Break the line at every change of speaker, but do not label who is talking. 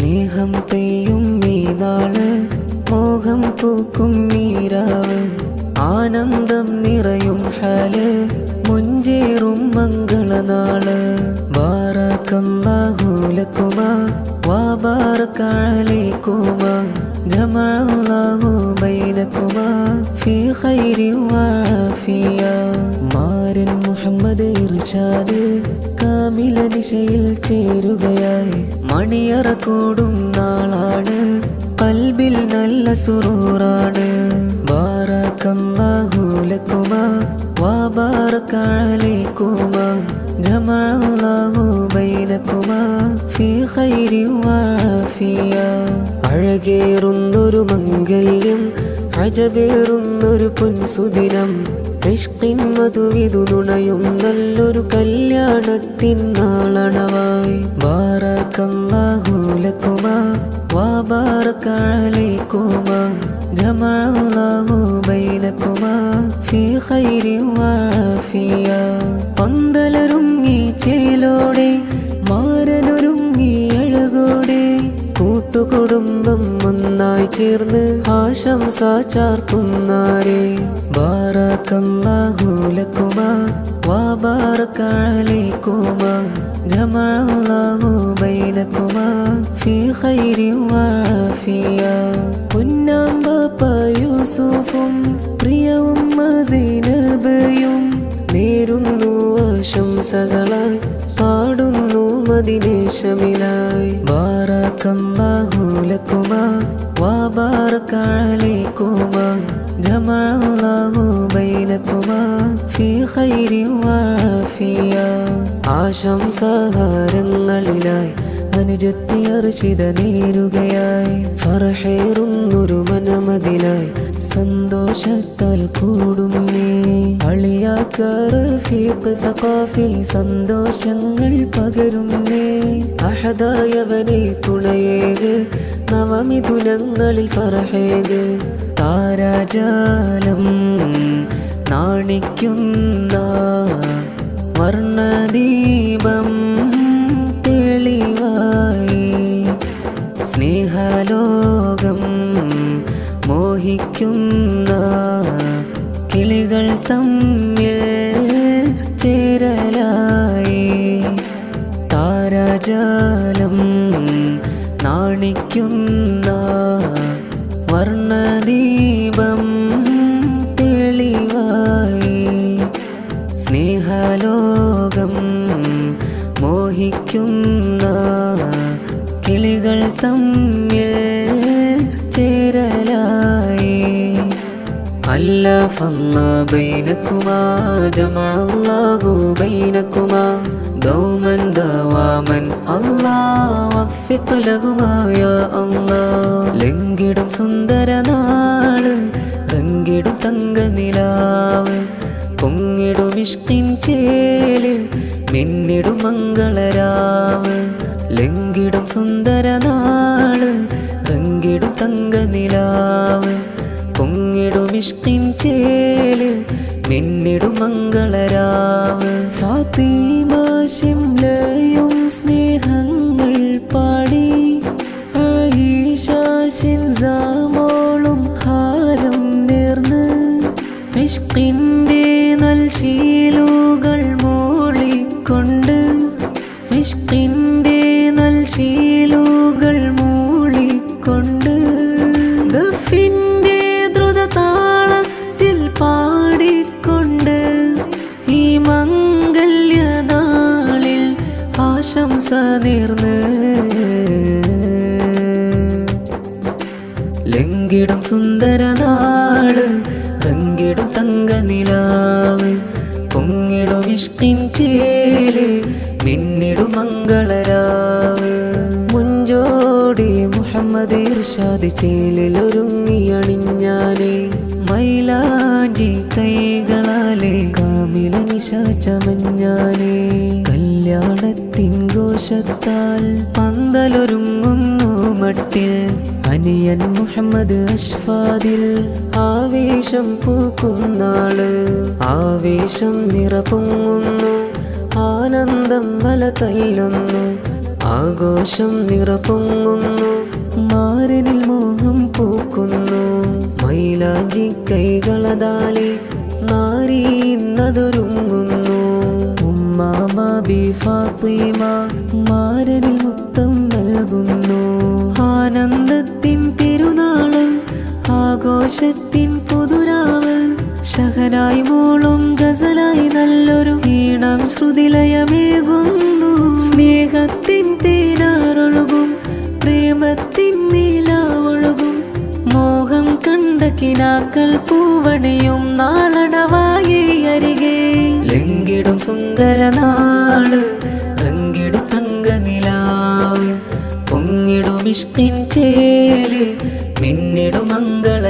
സ്നേഹം പെയ്യും ഈ നാള്, മോഹം പൂക്കും നീരാവ്, ആനന്ദം നിറയും ഹാല്, മുഞ്ചേറും മംഗളനാള്. ബാറകല്ലാഹു ലക്കുമാ വബാറക അലൈക്കുമാ, ജമഅല്ലാഹു ബൈനകുമാ ഫീ ഖൈരി വആഫിയ. മാരൻ മുഹമ്മദ് ഇർഷാദ് കാമില ദിശയിൽ ചേരുകയായി. മണിയറ കൂടും നാളാണ്, ഖൽബിൽ നല്ല സുറൂറാണ്. ബാറകല്ലാഹു ലക്കുമാ വബാറക അലൈക്കുമാ, ജമഅല്ലാഹു ബൈനകുമാ ഫീ ഖൈരി വആഫിയ. അഴകേറുന്നൊരു മംഗല്യം, അജബേറുന്നൊരു പൊൻസുദിനം, ഇഷ്കിൻ മധുവിധു നുണയും നല്ലൊരു കല്യാണത്തിൻ നാളണവായി. ബാറകല്ലാഹു ലക്കുമാ വബാറക അലൈക്കുമാ, ജമഅല്ലാഹു ബൈനകുമാ ഫീ ഖൈരി വആഫിയ. പന്തലൊരുങ്ങി ചേലോടെ, മാരനൊരുങ്ങി അഴകോടെ, കൂട്ടുകുടുംബം ഒന്നായി ചേർന്ന് ആശംസ ചാർത്തുന്നാരേ. ബാറകല്ലാഹു ലക്കുമാ വബാറക അലൈക്കുമാ, ജമഅല്ലാഹു ബൈനകുമാ ഫീ ഖൈരി വആഫിയ. പൊന്നാമ്പ യൂസുഫും പ്രിയ ഉമ്മ സൈനബയും നേരുന്നു ആശംസകളായി, പാടുന്നു മദിനേശമിലായി. ബാറകല്ലാഹു ലക്കുമാ വബാറക അലൈക്കുമാ, ജമഅല്ലാഹു ബൈനകുമാ ഫീ ഖൈരി വആഫിയ. ആശംസാഹാരങ്ങളിലായി അനുജത്തി അർഷിത നേരുകയായി. ഫർഹേറുന്നൊരു മനമതിലായി സന്തോഷത്താൽ കൂടുന്നേ. അളിയാക്കാർ ഫീഖ് സഖാഫി സന്തോഷങ്ങൾ പകരുന്നേ. അഹദായവനെ തുണയേക്, നവമിഥുനങ്ങളിൽ ഫർഹേക്. താരാജാലം നാണിക്കുന്ന വർണ്ണദീപം തെളിവായി, സ്നേഹലോകം മോഹിക്കുന്ന കിളികൾ തമ്മിൽ ചേരലായി. താരാജാലം നാണിക്കുന്ന വർണ്ണദീപം തെളിവായി, സ്നേഹലോകം മോഹിക്കുന്ന കിളികൾ തമ്മിൽ ചേരലായി. അല്ലഫല്ലാഹു ബൈനകുമാ, ജമഅല്ലാഹു ബൈനകുമാ ദൗമൻ ദവാമൻ, അല്ലാഹ് വഫിഖ് ലഹുമാ യാ അല്ലാഹ്. ലംഘിടും സുന്ദരനാള്, റങ്കിടും തങ്കനിലാവ്, പൊങ്ങിടും ഇഷ്കിൻ ചേല്, മിന്നിടും മംഗളരാവ്. ലംഘിടും സുന്ദരനാള്, റങ്കിടും തങ്കനിലാവ്, പൊങ്ങിടും ഇഷ്കിൻ ചേല്, മിന്നിടും മംഗളരാവ്. ഫാത്തിമ ശിംലയും സ്നേഹങ്ങൾ പാടി, ആയിഷ ശിൻസാമോളും ഹാരം നേർന്ന്, ഇഷ്കിൻ്റെ നൽശീലുകൾ മൂളിക്കൊണ്ട്, ഇഷ്കിൻ്റെ നൽശീലുകൾ മൂളിക്കൊണ്ട്, ദഫിൻ്റെ ദ്രുതതാളത്തിൽ പാടിക്കൊണ്ട്, ഈ മംഗല്യനാളിൽ ആശംസ നേർന്ന്. ലംഘിടും സുന്ദരനാള്, റങ്കിടും തങ്കനിലാവ്, പൊങ്ങിടും ഇഷ്കിൻ ചേല്, മിന്നിടും മംഗളരാവ്. മുഞ്ചോടി മുഹമ്മദ് ഇർഷാദ് ചേലിലൊരുങ്ങി അണിഞ്ഞാലേ, മൈലാഞ്ചി കൈകളാലെ കാമില നിശ ചമഞ്ഞാലേ. കല്യാണത്തിൻ ഘോഷത്താൽ പന്തലൊരുങ്ങുന്നു മട്ടിൽ, അനിയൻ മുഹമ്മദ് അഷ്ഫാദിൽ ആവേശം പൂക്കുന്നാള്. ആവേശം നിറപൊങ്ങുന്നു, ആനന്ദം മല തല്ലുന്നു, ആഘോഷം നിറപൊങ്ങുന്നു, മാരനിൽ മോഹം പൂക്കുന്നു. മൈലാഞ്ചി കൈകളതാലെ നാരി ഇന്നതൊരുങ്ങുന്നു. ഉമ്മാമ ബി ഫാത്തിമ മാരനിൽ മുത്തം നൽകുന്നു. ആനന്ദത്തിൻ തിരുനാള്, ആഘോഷത്തിൻ പുതുരാവ്, ശഹനായി മോളും ഗസലായി നല്ലൊരു ഈണം ശ്രുതിലയമേകുന്നു. സ്നേഹത്തിൻ തേനാറൊഴുകും, പ്രേമത്തിൻ നീലാവൊഴുകും, മോഹം കണ്ട കിനാക്കൾ പൂവണിയും നാളണവായി അരികെ. ലംഘിടും സുന്ദര നാള്, റങ്കിടും തങ്ക നിലാവ്, പൊങ്ങിടും ഇഷ്കിൻ ചേല്, മിന്നിടും മംഗള